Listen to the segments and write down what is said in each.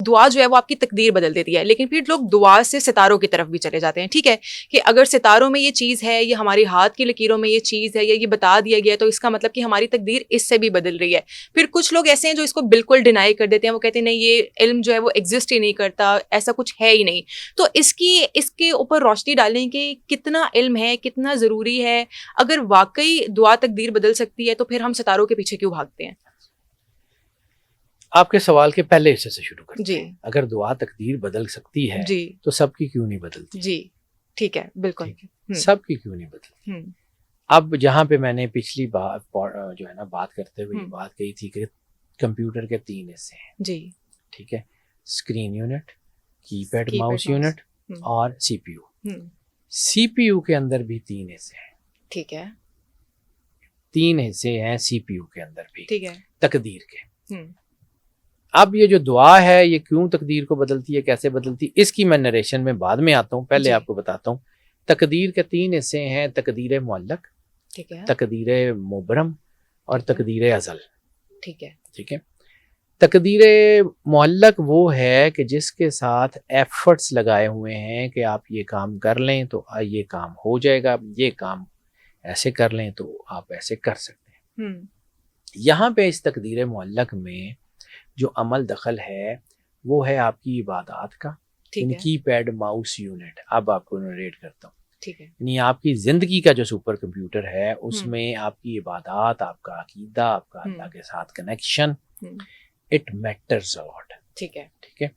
دعا جو ہے وہ آپ کی تقدیر بدل دیتی ہے. لیکن پھر لوگ دعا سے ستاروں کی طرف بھی چلے جاتے ہیں. ٹھیک ہے کہ اگر ستاروں میں یہ چیز ہے, یہ ہماری ہاتھ کی لکیروں میں یہ چیز ہے, یا یہ بتا دیا گیا, تو اس کا مطلب کہ ہماری تقدیر اس سے بھی بدل رہی ہے. پھر کچھ لوگ ایسے ہیں جو اس کو بالکل ڈینائی کر دیتے ہیں, وہ کہتے ہیں نہیں یہ علم جو ہے وہ ایگزسٹ ہی نہیں کرتا, ایسا کچھ ہے ہی نہیں. تو اس کے اوپر روشنی ڈالیں کہ کتنا علم ہے, کتنا ضروری ہے. اگر واقعی دعا تقدیر بدل سکتی ہے تو پھر ہم ستاروں کے پیچھے کیوں بھاگتے ہیں؟ آپ کے سوال کے پہلے حصے سے شروع کرتے جی. ہیں. اگر دعا تقدیر بدل سکتی ہے جی تو سب کی کیوں نہیں بدلتی؟ جی ٹھیک ہے, بالکل سب کی کیوں نہیں بدلتی؟ اب جہاں پہ میں نے پچھلی بات جو ہے نا بات کرتے ہوئے یہ بات کہی تھی کہ کمپیوٹر کے 3 حصے ہیں. جی ٹھیک ہے, اسکرین یونٹ, کی پیڈ ماؤس یونٹ اور سی پی یو. سی پی یو کے اندر بھی 3 حصے ہیں. ٹھیک ہے, 3 حصے ہیں سی پی یو کے اندر بھی. ٹھیک ہے, تقدیر کے. اب یہ جو دعا ہے یہ کیوں تقدیر کو بدلتی ہے, کیسے بدلتی ہے, اس کی میں نریشن میں بعد میں آتا ہوں. پہلے آپ کو بتاتا ہوں تقدیر کے 3 حصے ہیں. تقدیر معلق, ٹھیک ہے, تقدیر مبرم اور تقدیر ازل. ٹھیک ہے, ٹھیک ہے. تقدیر معلق وہ ہے کہ جس کے ساتھ ایفرٹس لگائے ہوئے ہیں کہ آپ یہ کام کر لیں تو یہ کام ہو جائے گا, یہ کام ایسے کر لیں تو آپ ایسے کر سکتے ہیں. یہاں پہ اس تقدیر معلق میں جو عمل دخل ہے وہ ہے آپ کی عبادات کا, یعنی کی پیڈ ماؤس یونٹ. اب آپ کو نریٹ کرتا ہوں. ٹھیک ہے, یعنی آپ کی زندگی کا جو سپر کمپیوٹر ہے اس میں آپ کی عبادات, آپ کا عقیدہ, آپ کا اللہ کے ساتھ کنیکشن, اٹ میٹرز اے لاٹ. ٹھیک ہے, ٹھیک ہے.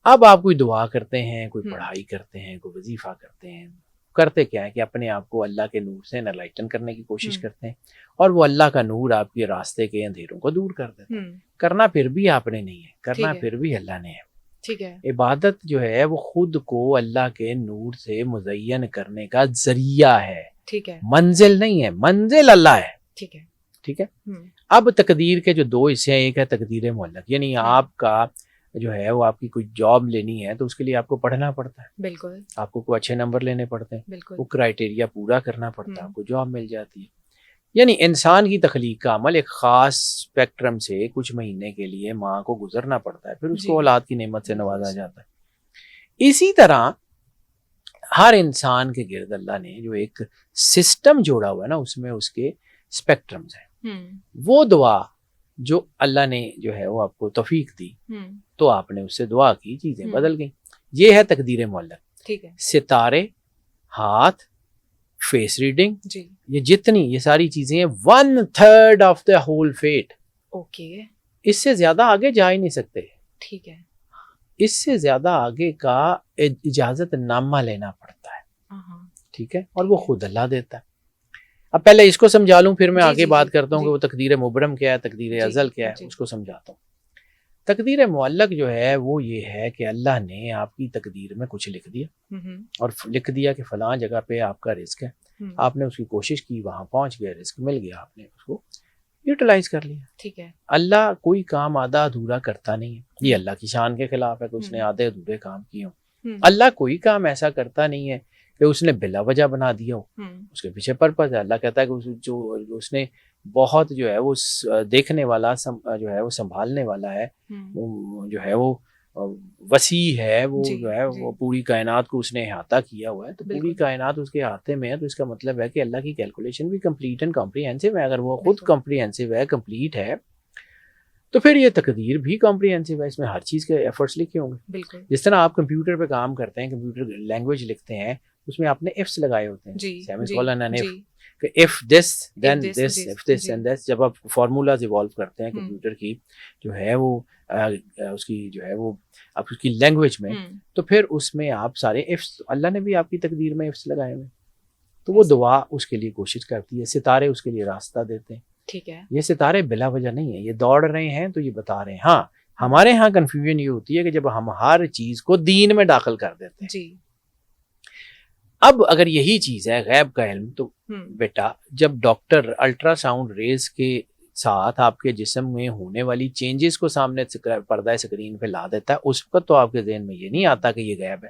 اب آپ کوئی دعا کرتے ہیں, کوئی پڑھائی کرتے ہیں, کوئی وظیفہ کرتے ہیں, کرتے کیا ہے کہ اپنے آپ کو اللہ کے نور سے انلائٹن کرنے کی کوشش کرتے ہیں, اور وہ اللہ کا نور آپ کے راستے کے اندھیروں کو دور کر دیتا ہے. کرنا پھر بھی آپ نے نہیں ہے, کرنا پھر بھی اللہ نے ہے. ٹھیک ہے, عبادت جو ہے وہ خود کو اللہ کے نور سے مزین کرنے کا ذریعہ ہے. ٹھیک ہے, منزل نہیں ہے, منزل اللہ ہے. ٹھیک ہے, ٹھیک ہے. اب تقدیر کے جو 2 حصے ہیں, ایک ہے تقدیر معلق, یعنی آپ کا جو ہے وہ آپ کی کوئی جاب لینی ہے تو اس کے لیے آپ کو پڑھنا پڑتا ہے. بالکل, آپ کو کوئی اچھے نمبر لینے پڑتے ہیں, بالکل, وہ کرائٹیریا پورا کرنا پڑتا ہے, آپ کو جاب مل جاتی ہے. یعنی انسان کی تخلیق کا عمل ایک خاص اسپیکٹرم سے کچھ مہینے کے لیے ماں کو گزرنا پڑتا ہے, پھر اس کو اولاد کی نعمت سے نوازا جاتا ہے. اسی طرح ہر انسان کے گرد اللہ نے جو ایک سسٹم جوڑا ہوا ہے نا, اس میں اس کے اسپیکٹرمز ہیں. وہ دعا جو اللہ نے جو ہے وہ آپ کو توفیق دی تو آپ نے اس سے دعا کی, چیزیں بدل گئیں. یہ ہے تقدیر معلق. ٹھیک ہے, ستارے, ہاتھ, فیس ریڈنگ, جی, یہ جتنی یہ ساری چیزیں ہیں 1/3 of the whole fat. Okay, اس سے زیادہ آگے جا ہی نہیں سکتے. ٹھیک ہے, اس سے زیادہ آگے کا اجازت نامہ لینا پڑتا ہے. ٹھیک ہے, اور وہ خود اللہ دیتا ہے. اب پہلے اس کو سمجھا لوں, پھر میں آگے بات کرتا ہوں کہ وہ تقدیر مبرم کیا ہے, تقدیر ازل کیا ہے, اس کو سمجھاتا ہوں. تقدیر معلق جو ہے وہ یہ ہے کہ اللہ نے آپ کی تقدیر میں کچھ لکھ دیا, اور لکھ دیا کہ فلاں جگہ پہ آپ کا رزق ہے, آپ نے اس کی کوشش کی, وہاں پہنچ گیا, رزق مل گیا, آپ نے اس کو یوٹیلائز کر لیا. ٹھیک ہے, اللہ کوئی کام آدھا ادھورا کرتا نہیں ہے. یہ اللہ کی شان کے خلاف ہے کہ اس نے آدھے ادھورے کام کیے ہوں. اللہ کوئی کام ایسا کرتا نہیں ہے کہ اس نے بلا وجہ بنا دیا ہو, اس کے پیچھے پرپز ہے. اللہ کہتا ہے کہ جو اس نے بہت جو ہے وہ دیکھنے والا جو ہے وہ سنبھالنے والا ہے, جو ہے وہ وسیع ہے, وہ جو ہے وہ پوری کائنات کو اس نے احاطہ کیا ہوا ہے. تو پوری کائنات اس کے احاطے میں ہے, تو اس کا مطلب ہے کہ اللہ کی کیلکولیشن بھی کمپلیٹ اینڈ کمپریہنسو ہے. اگر وہ خود کمپریہنسو ہے, کمپلیٹ ہے, تو پھر یہ تقدیر بھی کمپریہنسو ہے. اس میں ہر چیز کے ایفرٹس لکھے ہوں گے. جس طرح آپ کمپیوٹر پہ کام کرتے ہیں, کمپیوٹر لینگویج لکھتے ہیں, اس میں آپ نے ایفس لگائے ہوتے ہیں, سیمیکولن اینڈ ایف, کہ if this then this, if this and this. جب آپ فارمولاز ایوالو کرتے ہیں کمپیوٹر کی جو ہے وہ اس کی جو ہے وہ آپ اس کی لینگویج میں, تو پھر اس میں آپ سارے ایفس, اللہ نے بھی آپ کی تقدیر میں ایفس لگائے ہوئے, تو وہ دعا اس کے لیے کوشش کرتی ہے. ستارے اس کے لیے راستہ دیتے ہیں. ٹھیک ہے, یہ ستارے بلا وجہ نہیں ہیں, یہ دوڑ رہے ہیں تو یہ بتا رہے ہیں. ہاں, ہمارے ہاں کنفیوژن یہ ہوتی ہے کہ جب ہم ہر چیز کو دین میں داخل کر دیتے ہیں. جی, اب اگر یہی چیز ہے غیب کا علم, تو بیٹا جب ڈاکٹر الٹرا ساؤنڈ ریز کے ساتھ آپ کے جسم میں ہونے والی چینجز کو سامنے پردہ اسکرین پہ لا دیتا ہے, اس وقت تو آپ کے ذہن میں یہ نہیں آتا کہ یہ غیب ہے.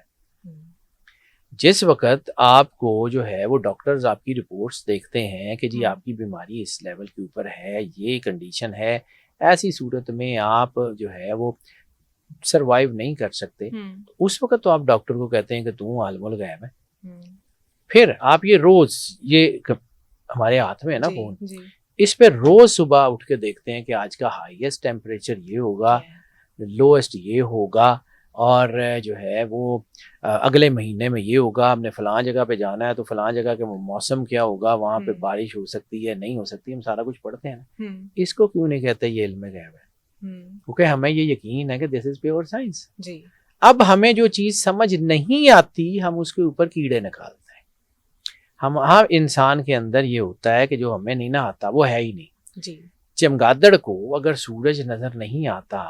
جس وقت آپ کو جو ہے وہ ڈاکٹرز آپ کی رپورٹس دیکھتے ہیں کہ جی آپ کی بیماری اس لیول کے اوپر ہے, یہ کنڈیشن ہے, ایسی صورت میں آپ جو ہے وہ سروائیو نہیں کر سکتے، اس وقت تو آپ ڈاکٹر کو کہتے ہیں کہ تو عالم الغیب ہے. پھر آپ یہ روز، یہ ہمارے ہاتھ میں ہے نا فون، اس پہ روز صبح اٹھ کے دیکھتے ہیں کہ آج کا ہائیسٹ ٹیمپریچر یہ ہوگا، لوئسٹ یہ ہوگا، اور جو ہے وہ اگلے مہینے میں یہ ہوگا، ہم نے فلاں جگہ پہ جانا ہے تو فلاں جگہ کے موسم کیا ہوگا، وہاں پہ بارش ہو سکتی ہے نہیں ہو سکتی. ہم سارا کچھ پڑھتے ہیں نا. اس کو کیوں نہیں کہتے یہ علم غیب ہے؟ کیونکہ ہمیں یہ یقین ہے کہ دس از پیور سائنس. اب ہمیں جو چیز سمجھ نہیں آتی ہم اس کے اوپر کیڑے نکالتے ہیں. ہر انسان کے اندر یہ ہوتا ہے کہ جو ہمیں نہیں نہ آتا وہ ہے ہی نہیں. چمگادڑ کو اگر سورج نظر نہیں آتا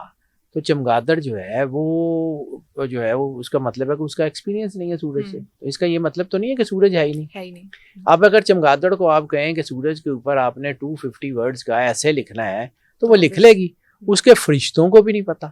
تو چمگادڑ جو ہے وہ اس کا مطلب ہے کہ اس کا ایکسپیرینس نہیں ہے سورج سے. تو اس کا یہ مطلب تو نہیں ہے کہ سورج ہے ہی نہیں. اب اگر چمگادڑ کو آپ کہیں کہ سورج کے اوپر آپ نے 250 ورڈز کا ایسے لکھنا ہے تو وہ لکھ لے گی، اس کے فرشتوں کو بھی نہیں پتا.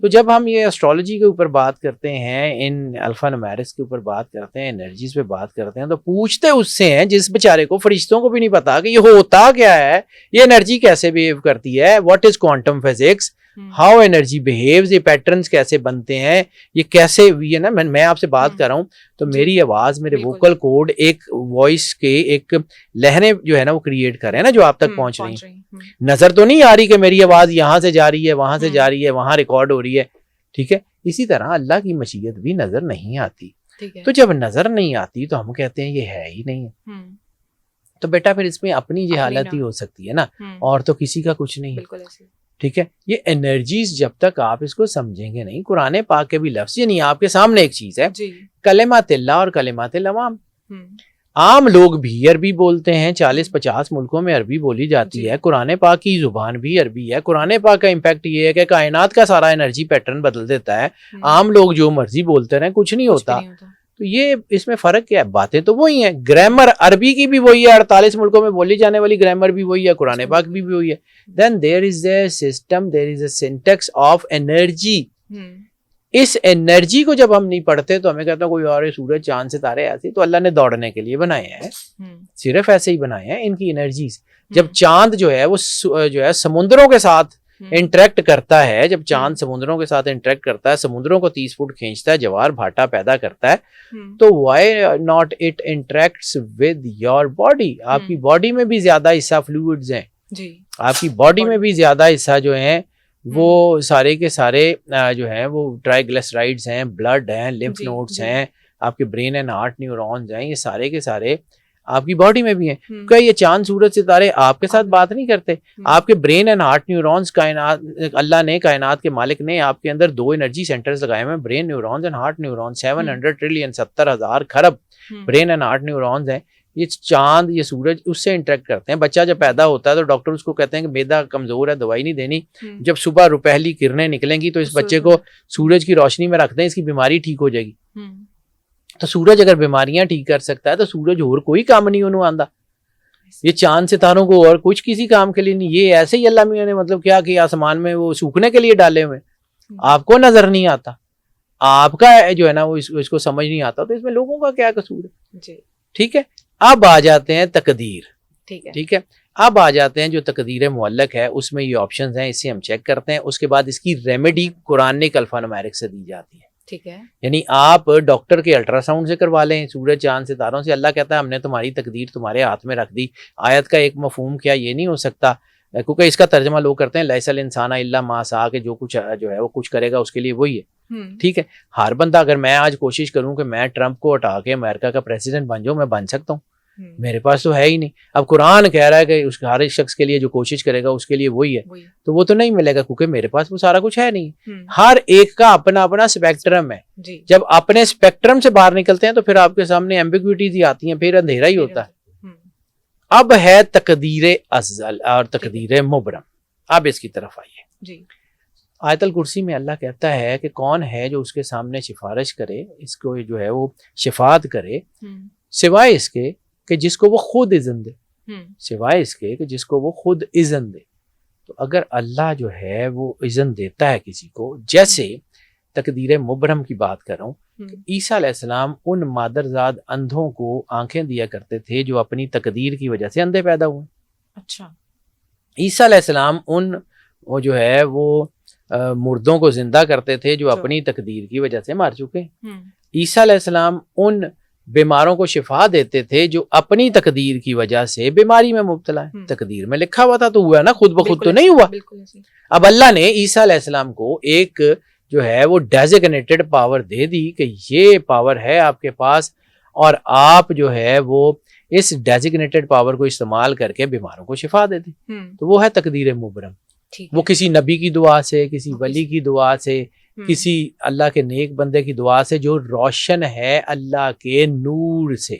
تو جب ہم یہ اسٹرالوجی کے اوپر بات کرتے ہیں، ان الفا نمیرکس کے اوپر بات کرتے ہیں، انرجیز پہ بات کرتے ہیں، تو پوچھتے اس سے ہیں جس بیچارے کو فرشتوں کو بھی نہیں پتا کہ یہ ہوتا کیا ہے، یہ انرجی کیسے بیہیو کرتی ہے، what is quantum physics, how energy بیہیوز، یہ پیٹرنز کیسے بنتے ہیں، یہ کیسے ہوئی ہے نا. میں آپ سے بات کر رہا ہوں تو میری آواز، میرے ووکل کورڈ ایک وائس کے ایک لہریں جو ہے نا وہ کریٹ کر رہے ہیں نا جو آپ تک پہنچ رہی ہیں. نظر تو نہیں آ رہی کہ میری آواز یہاں سے جا رہی ہے، وہاں سے جا رہی ہے، وہاں ریکارڈ ہو رہی ہے. ٹھیک ہے، اسی طرح اللہ کی مشیت بھی نظر نہیں آتی. تو جب نظر نہیں آتی تو ہم کہتے ہیں یہ ہے ہی نہیں ہے. تو بیٹا پھر اس میں اپنی جہالت ہی ہو سکتی ہے نا، اور تو کسی کا کچھ نہیں ہے. ٹھیک ہے، یہ انرجیز جب تک آپ اس کو سمجھیں گے نہیں. قرآن پاک کے بھی لفظ، یعنی آپ کے سامنے ایک چیز ہے، کلمات اللہ اور کلمات العوام. عام لوگ بھی عربی بولتے ہیں، 40-50 ملکوں میں عربی بولی جاتی ہے. قرآن پاک کی زبان بھی عربی ہے. قرآن پاک کا امپیکٹ یہ ہے کہ کائنات کا سارا انرجی پیٹرن بدل دیتا ہے. عام لوگ جو مرضی بولتے رہیں کچھ نہیں ہوتا. تو یہ اس میں فرق کیا ہے؟ باتیں تو وہی ہیں. گرامر عربی کی بھی وہی ہے، 48 ملکوں میں بولی جانے والی گرامر بھی وہی ہے، قرآن پاک بھی وہی ہے. Then there is a system, there is a syntax of energy. اس انرجی کو جب ہم نہیں پڑھتے تو ہمیں کہتا ہے کوئی اور سورج چاند ستارے ایسے، تو اللہ نے دوڑنے کے لیے بنائے ہیں، صرف ایسے ہی بنائے ہیں. ان کی انرجیز، جب چاند جو ہے وہ جو ہے سمندروں کے ساتھ انٹریکٹ کرتا ہے، جب چاند سمندروں کے ساتھ انٹریکٹ کرتا ہے، سمندروں کو 30 فٹ کھینچتا ہے، جوار بھاٹا پیدا کرتا ہے، تو why not it interacts with your body. آپ کی باڈی میں بھی زیادہ حصہ فلوئڈز ہیں، آپ کی باڈی میں بھی زیادہ حصہ جو ہیں وہ سارے کے سارے جو ہیں وہ ٹرائیگلیسرائڈز ہیں، بلڈ ہیں، لمف نوڈز ہیں، آپ کے برین اینڈ ہارٹ نیورونز ہیں، یہ سارے کے سارے آپ کی باڈی میں بھی ہیں. کیا یہ چاند سورج ستارے آپ کے ساتھ بات نہیں کرتے؟ آپ کے برین اینڈ ہارٹ نیورونز، کائنات اللہ نے، کائنات کے مالک نے آپ کے اندر 2 انرجی سینٹرز لگائے ہوئے ہیں، brain neurons and heart neurons. 700 trillion 70,000 کھرب برین اینڈ ہارٹ نیورونز ہیں. یہ چاند، یہ سورج اس سے انٹریکٹ کرتے ہیں. بچہ جب پیدا ہوتا ہے تو ڈاکٹر اس کو کہتے ہیں کہ میدا کمزور ہے، دوائی نہیں دینی. جب صبح پہلی کرنیں نکلیں گی تو اس بچے کو سورج کی روشنی میں رکھ دیں، اس کی بیماری ٹھیک ہو جائے گی. تو سورج اگر بیماریاں ٹھیک کر سکتا ہے تو سورج اور کوئی کام نہیں انہوں آندا. یہ چاند ستاروں کو اور کچھ کسی کام کے لیے نہیں. یہ ایسے ہی اللہ میاں نے مطلب کیا کہ آسمان میں وہ سوکھنے کے لیے ڈالے ہوئے. آپ کو نظر نہیں آتا، آپ کا جو ہے نا وہ اس کو سمجھ نہیں آتا، تو اس میں لوگوں کا کیا قصور ہے؟ ٹھیک ہے، اب آ جاتے ہیں تقدیر. ٹھیک ہے، اب آ جاتے ہیں جو تقدیر معلق ہے، اس میں یہ آپشنز ہیں، اسے ہم چیک کرتے ہیں. اس کے بعد اس کی ریمیڈی قرآنک الفا نمیرک سے دی جاتی ہے. ٹھیک ہے، یعنی آپ ڈاکٹر کے الٹرا ساؤنڈ سے کروا لیں سورج چاند ستاروں سے. اللہ کہتا ہے ہم نے تمہاری تقدیر تمہارے ہاتھ میں رکھ دی. آیت کا ایک مفہوم کیا یہ نہیں ہو سکتا، کیونکہ اس کا ترجمہ لوگ کرتے ہیں لیس الانسان الا ما سعی، کہ جو کچھ جو ہے وہ کچھ کرے گا اس کے لیے وہی ہے. ٹھیک ہے، ہر بندہ، اگر میں آج کوشش کروں کہ میں ٹرمپ کو ہٹا کے امریکہ کا پریزیڈنٹ بن جاؤں، میں بن سکتا ہوں؟ میرے پاس تو ہے ہی نہیں. اب قرآن کہہ رہا ہے کہ اس ہر شخص کے لیے جو کوشش کرے گا اس کے لیے وہی ہے، تو وہ تو نہیں ملے گا کیونکہ میرے پاس وہ سارا کچھ ہے نہیں. ہر ایک کا اپنا اپنا اسپیکٹرم ہے. جب اپنے اسپیکٹرم سے باہر نکلتے ہیں تو پھر آپ کے سامنے ایمبیگوٹیز ہی آتی ہیں، پھر اندھیرا ہی ہوتا ہے. اب ہے تقدیر ازل اور تقدیر مبرم. اب اس کی طرف آئیے. آیت الکرسی میں اللہ کہتا ہے کہ کون ہے جو اس کے سامنے سفارش کرے، اس کو جو ہے وہ شفاعت کرے، سوائے اس کے کہ جس کو وہ خود اذن دے. سوائے اس کے کہ جس کو وہ خود اذن دے. تو اگر اللہ جو ہے وہ اذن دیتا ہے کسی کو، جیسے تقدیر مبرم کی بات کر رہا ہوں، عیسیٰ علیہ السلام ان مادرزاد اندھوں کو آنکھیں دیا کرتے تھے جو اپنی تقدیر کی وجہ سے اندھے پیدا ہوئے. اچھا، عیسیٰ علیہ السلام ان وہ جو ہے وہ مردوں کو زندہ کرتے تھے جو اپنی تقدیر کی وجہ سے مر چکے. عیسیٰ علیہ السلام ان بیماروں کو شفا دیتے تھے جو اپنی تقدیر کی وجہ سے بیماری میں مبتلا ہیں. تقدیر میں لکھا ہوا تھا تو ہوا نا, خود بخود تو نہیں ہوا. اب اللہ نے عیسیٰ علیہ السلام کو ایک جو ہے وہ ڈیزیگنیٹڈ پاور دے دی کہ یہ پاور ہے آپ کے پاس, اور آپ جو ہے وہ اس ڈیزیگنیٹڈ پاور کو استعمال کر کے بیماروں کو شفا دے دیں. تو وہ ہے تقدیر مبرم. وہ کسی نبی کی دعا سے, کسی ولی کی دعا سے, کسی اللہ کے نیک بندے کی دعا سے جو روشن ہے اللہ کے نور سے.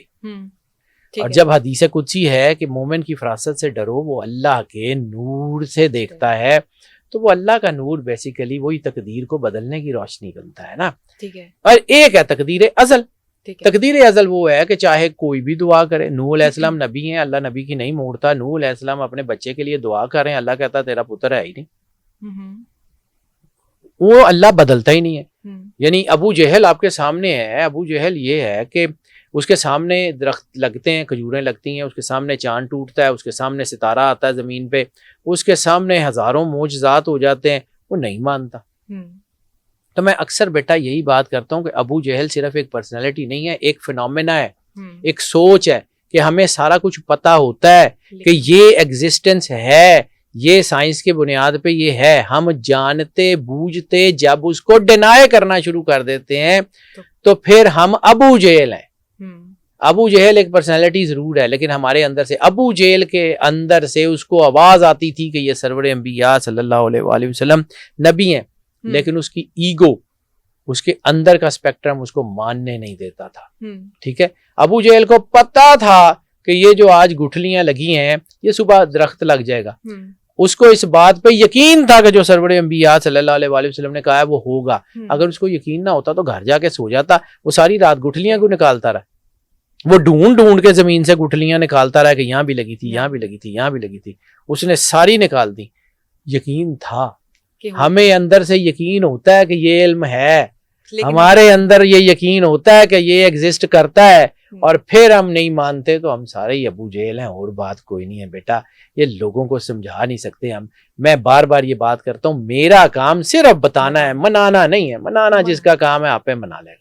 اور جب حدیث قدسی ہے کہ مومن کی فراست سے ڈرو, وہ اللہ کے نور سے دیکھتا ہے, تو وہ اللہ کا نور بیسیکلی وہی تقدیر کو بدلنے کی روشنی بنتا ہے نا. اور ایک ہے تقدیر ازل. تقدیر ازل وہ ہے کہ چاہے کوئی بھی دعا کرے. نوح علیہ السلام نبی ہیں, اللہ نبی کی نہیں موڑتا. نوح علیہ السلام اپنے بچے کے لیے دعا کر رہے ہیں, اللہ کہتا تیرا پتر ہے ہی نہیں. وہ اللہ بدلتا ہی نہیں ہے. یعنی ابو جہل آپ کے سامنے ہے. ابو جہل یہ ہے کہ اس کے سامنے درخت لگتے ہیں, کھجوریں لگتی ہیں, اس کے سامنے چاند ٹوٹتا ہے, اس کے سامنے ستارہ آتا ہے زمین پہ, اس کے سامنے ہزاروں معجزات ہو جاتے ہیں, وہ نہیں مانتا. تو میں اکثر بیٹا یہی بات کرتا ہوں کہ ابو جہل صرف ایک پرسنالٹی نہیں ہے, ایک فینومینا ہے, ایک سوچ ہے کہ ہمیں سارا کچھ پتا ہوتا ہے کہ یہ ایگزسٹنس ہے, یہ سائنس کی بنیاد پہ یہ ہے. ہم جانتے بوجھتے جب اس کو ڈینائی کرنا شروع کر دیتے ہیں تو پھر ہم ابو جہل ہیں. ابو جہل ایک پرسنالٹی ضرور ہے, لیکن ہمارے اندر سے ابو جہل کے اندر سے اس کو آواز آتی تھی کہ یہ سرور انبیاء صلی اللہ علیہ وآلہ وسلم نبی ہیں, لیکن اس کی ایگو, اس کے اندر کا اسپیکٹرم اس کو ماننے نہیں دیتا تھا. ٹھیک ہے, ابو جہل کو پتا تھا کہ یہ جو آج گٹھلیاں لگی ہیں یہ صبح درخت لگ جائے گا. اس کو اس بات پہ یقین تھا کہ جو سرور انبیاء صلی اللہ علیہ وآلہ وسلم نے کہا ہے وہ ہوگا. اگر اس کو یقین نہ ہوتا تو گھر جا کے سو جاتا. وہ ساری رات گٹھلیاں کو نکالتا رہا, وہ ڈھونڈ کے زمین سے گٹھلیاں نکالتا رہا کہ یہاں بھی لگی تھی, یہاں بھی لگی تھی, یہاں بھی لگی تھی. اس نے ساری نکال دی. یقین تھا. ہمیں اندر سے یقین ہوتا ہے کہ یہ علم ہے, ہمارے اندر یہ یقین ہوتا ہے کہ یہ ایگزسٹ کرتا ہے, اور پھر ہم نہیں مانتے تو ہم سارے ہی ابو جہل ہیں, اور بات کوئی نہیں ہے بیٹا. یہ لوگوں کو سمجھا نہیں سکتے ہم. میں بار بار یہ بات کرتا ہوں, میرا کام صرف بتانا ہے, منانا نہیں ہے. منانا جس کا کام ہے آپ پہ منا لے گا.